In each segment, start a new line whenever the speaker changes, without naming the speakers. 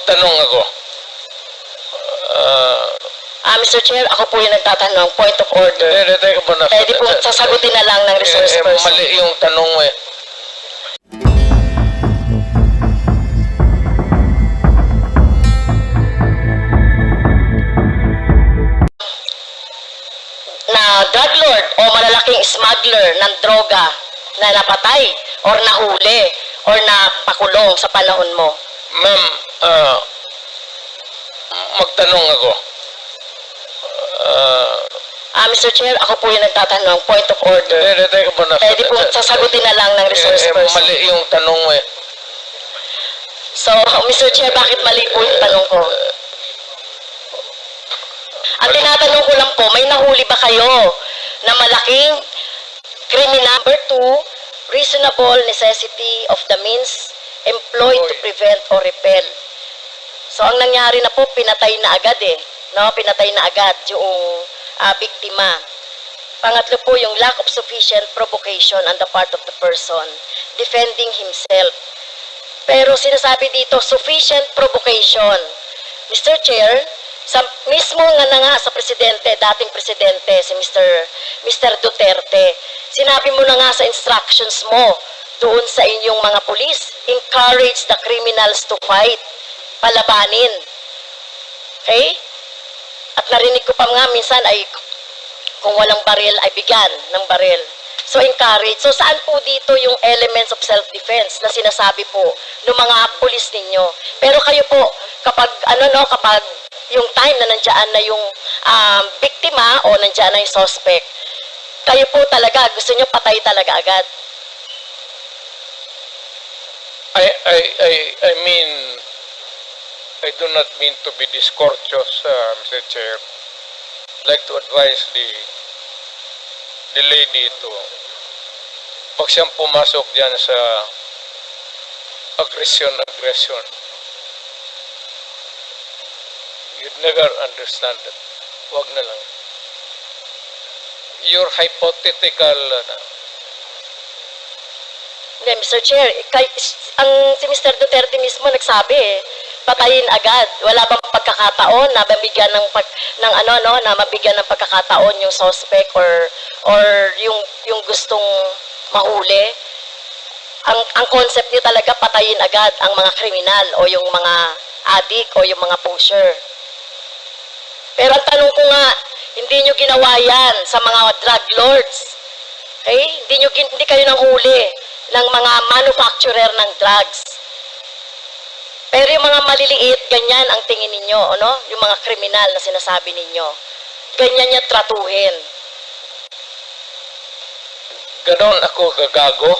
magtanong ako.
Mr. Chair, ako po yung nagtatanong, point of order.
Teka muna.
Pwede po sasagutin na lang ng resource person.
Mali yung tanong mo eh.
Na drug lord o malalaking smuggler ng droga na napatay or nahuli or napakulong sa panahon mo?
Ma'am, magtanong ako.
Mr. Chair, ako po yung nagtatanong, point of order.
Teka muna.
Pwede po sasagutin na lang ng resource person.
Mali yung tanong mo eh.
So, Mr. Chair, bakit mali po yung tanong ko? Ang tinatanong ko lang po, may nahuli ba kayo na malaking criminal? Number 2, reasonable necessity of the means employed to prevent or repel. So, ang nangyari na po, pinatay na agad eh. No? Pinatay na agad yung biktima. Pangatlo po, yung lack of sufficient provocation on the part of the person defending himself. Pero sinasabi dito, sufficient provocation. Mr. Chair, sa mismo nga sa presidente, dating presidente, si Mr. Duterte, sinabi mo na nga sa instructions mo doon sa inyong mga pulis, encourage the criminals to fight, palabanin. Okay? At narinig ko pa nga minsan ay kung walang baril ay bigyan ng baril. So encourage. So saan po dito yung elements of self-defense na sinasabi po ng mga pulis ninyo? Pero kayo po, kapag kapag yung time na nandiyan na yung biktima o nandiyan na yung suspect, kayo po talaga, gusto nyo patay talaga agad.
I mean, I do not mean to be discourteous, Mr. Chair. I'd like to advise the lady to, pag siyang pumasok diyan sa aggression, you'd never understand that. Wag na lang. Your hypothetical,
Hindi, Mr. Chair, si Mr. Duterte mismo nagsabi patayin agad. Wala bang pagkakataon na mabigyan na mabigyan ng pagkakataon yung suspect or yung gustong mahuli? Ang concept niyo talaga patayin agad ang mga kriminal o yung mga addict o yung mga pusher. Pero ang tanong ko nga, hindi nyo ginawa yan sa mga drug lords. Okay? Hindi kayo nang huli ng mga manufacturer ng drugs. Pero yung mga maliliit, ganyan ang tingin ninyo, ano? Yung mga kriminal na sinasabi ninyo. Ganyan niya tratuhin.
ganon ako gagago.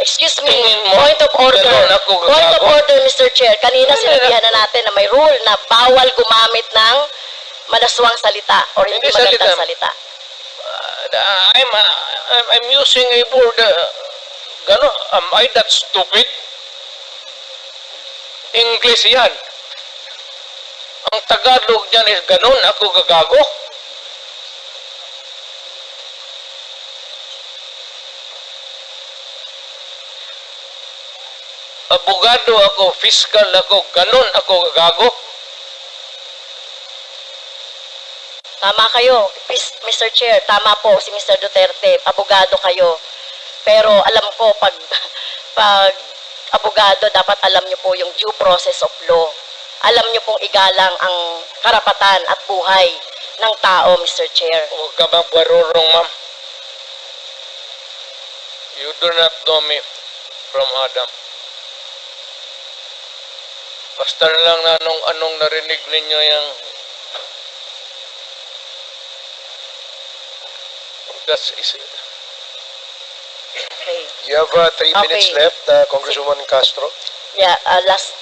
Excuse me, point of order. Point of order, Mr. Chair. Kanina sinabihan na natin na may rule na bawal gumamit ng malaswang salita or hindi magandang salita.
I'm using a word, ganon, am I that stupid? English yan. Ang Tagalog dyan is ganon, ako gagago. Abogado ako, fiscal ako, ganon ako gagago.
Tama kayo, Mr. Chair, tama po si Mr. Duterte, abogado kayo. Pero alam ko, pag abogado, dapat alam niyo po yung due process of law. Alam niyo pong igalang ang karapatan at buhay ng tao, Mr. Chair.
Huwag ka magbarurong, ma'am. You do not know me from Adam. Basta na lang na anong narinig ninyo yung that's easy.
Okay.
You have 3 minutes left, Congresswoman Castro.
Yeah, last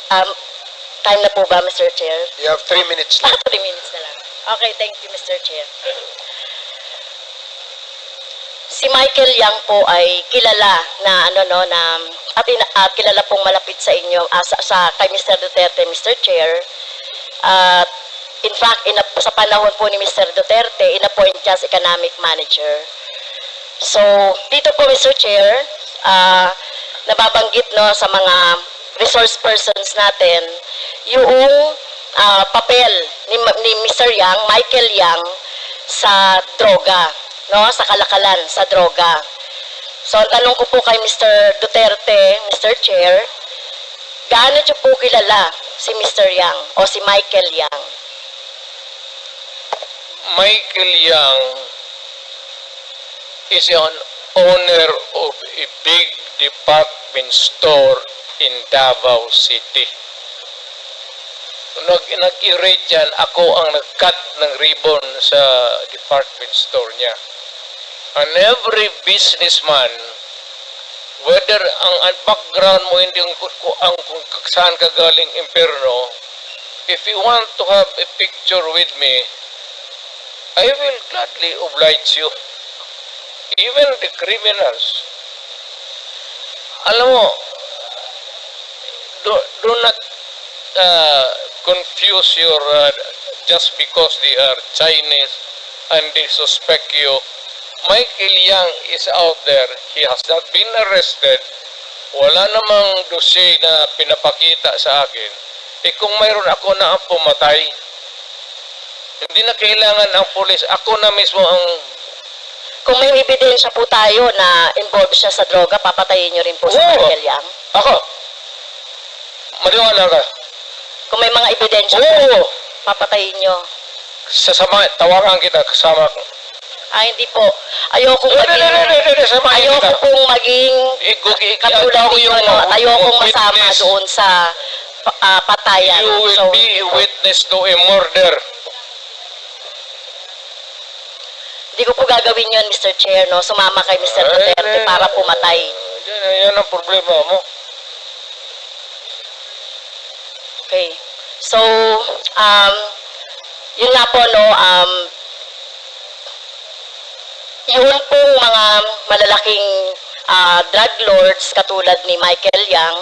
time na po ba, Mr. Chair?
You have 3 minutes left.
3 minutes na lang. Okay, thank you, Mr. Chair. Si Michael Yang po ay kilala na at kilala pong malapit sa inyo kay Mr. Duterte, Mr. Chair. At in fact, sa panahon po ni Mr. Duterte, inappoint siya as economic manager. So, dito po, Mr. Chair, nababanggit sa mga resource persons natin yung papel ni Mr. Yang, Michael Yang, sa droga, no? Sa kalakalan, sa droga. So, ang tanong ko po kay Mr. Duterte, Mr. Chair, gaano niyo po kilala si Mr. Yang o si Michael Yang?
Michael Yang is an owner of a big department store in Davao City. Nag-irate yan, ako ang nag-cut ng ribbon sa department store niya. And every businessman, whether ang background mo hindi kung saan ka galing impyerno, if you want to have a picture with me, I will gladly oblige you. Even the criminals. Alam mo, do not confuse your, just because they are Chinese and they suspect you. Michael Yang is out there. He has not been arrested. Wala namang dossier na pinapakita sa akin. Eh kung mayroon ako na ang pumatay, hindi na kailangan ang pulis. Ako na mismo ang...
Kung may ebidensya po tayo na involved siya sa droga, papatayin niyo rin po si
Oo.
Michael Yang?
Ako? Maniwala ka?
Kung may mga ebidensya po,
Oo!
papatayin niyo?
Sasama, tawagan kita kasama ko.
Hindi po. Ayokong maging...
Samahin
Ayoko
kita.
pong maging katulad
Ikaw
ninyo,
yung
no? At ayokong masama
witness.
doon sa patayan.
You will
So,
be a witness to a murder.
hindi ko po gagawin yun, Mr. Chair, no? Sumama kay Mr. Duterte para pumatay.
Yan ang problema mo.
Okay. So, yun nga po, no, yun pong mga malalaking drug lords katulad ni Michael Yang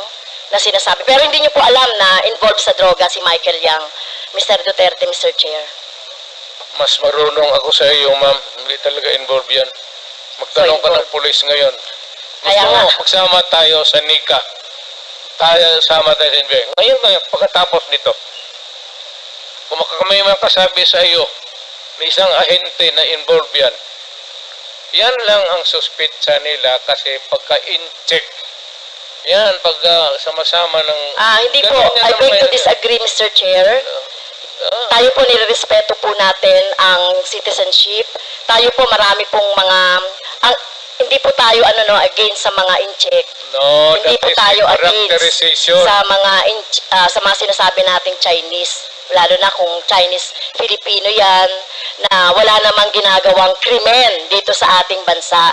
na sinasabi. Pero hindi nyo po alam na involved sa droga si Michael Yang, Mr. Duterte, Mr. Chair.
Mas marunong ako sa iyo, ma'am. Hindi talaga involved yan. Magtanong ka ng pulis ngayon.
Kaya
Gusto
nga.
mo, magsama tayo sa NICA. Sama tayo sa NBI. Ngayon, pagkatapos nito, kung may makasabi sa iyo, may isang ahente na involved yan, yan lang ang suspitsa nila kasi pagka-in-check, yan, pag sama-sama ng...
Hindi po.
Ganun yan
I'm
ang
going to
may-
disagree, Mr. Chair. Tayo po nirerespeto po natin ang citizenship. Tayo po marami pong mga... hindi po tayo against sa mga in-check.
No,
Hindi
that
po
is
tayo
a
against
characterization.
sa mga sinasabi nating Chinese. Lalo na kung Chinese Filipino yan, na wala namang ginagawang krimen dito sa ating bansa.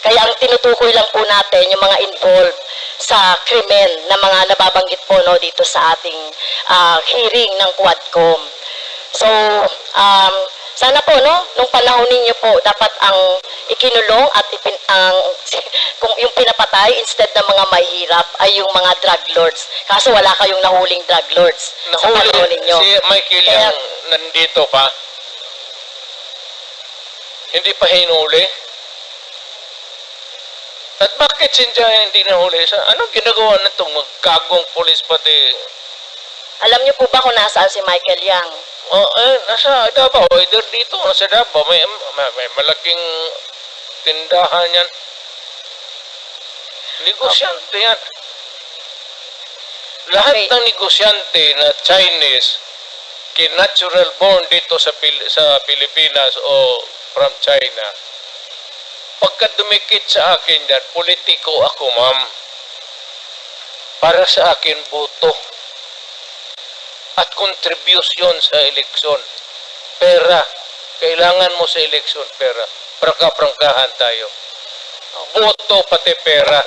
Kaya ang tinutukoy lang po natin yung mga involved sa krimen na mga nababanggit po no, dito sa ating hearing ng Quadcom. So, sana po, no, nung panahon ninyo po, dapat ang ikinulong at kung yung pinapatay instead ng mga mahirap ay yung mga drug lords. Kaso wala kayong nahuling drug lords sa panahon ninyo.
Si Michael
Kaya-
Yang nandito pa. Hindi pa hinuli. At bakit siya hindi nahuli? Anong ginagawa na itong magkagong polis pati?
Alam niyo po ba kung nasaan si Michael Yang?
Nasa Davao. Either dito, nasa Davao. May malaking tindahan yan. Negosyante yan. Lahat
Okay.
ng negosyante na Chinese, natural born dito sa Pilipinas o from China, pagka dumikit sa akin yan, politiko ako, ma'am. Para sa akin, boto. At contribution sa eleksyon. Pera. Kailangan mo sa eleksyon, pera. Prangka-prangkahan tayo. Boto pati pera.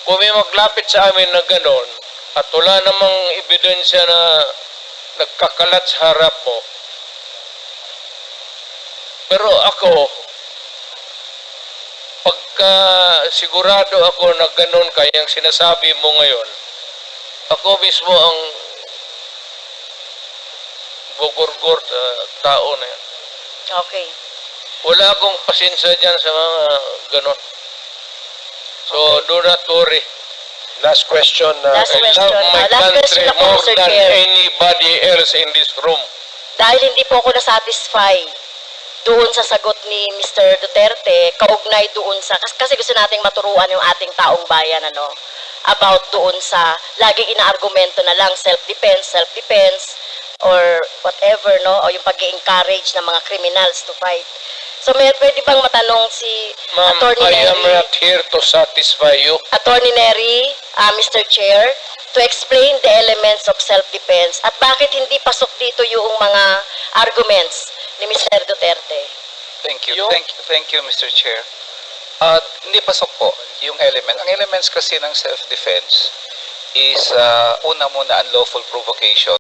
Kung may maglapit sa amin na ganon, at wala namang ebidensya na nagkakalat sa harap mo, pero ako, pagka sigurado ako na ganon kayang sinasabi mo ngayon, ako mismo ang gugurgur sa tao na yan.
Okay.
Wala akong pasensya dyan sa mga ganon. So, do not worry.
Last question.
Last
I
question.
love my
Last
country
question na po,
more
Mr.
than
Chair.
anybody else in this room.
Dahil hindi po ako nasatisfy doon sa sagot ni Mr. Duterte, kaugnay doon sa, kasi gusto nating maturuan yung ating taong bayan, about doon sa, laging inaargumento na lang, self-defense, or whatever, o yung pag-encourage ng mga criminals to fight. So, pwede bang matanong si
Ma'am,
Attorney
I am
Neri?
not here to satisfy you.
Attorney Neri, Mr. Chair, to explain the elements of self-defense at bakit hindi pasok dito yung mga arguments ni Mr. Duterte.
Thank you.
Yung-
Thank you, Mr. Chair. Hindi pasok po yung element. Ang elements kasi ng self-defense is una muna unlawful provocation.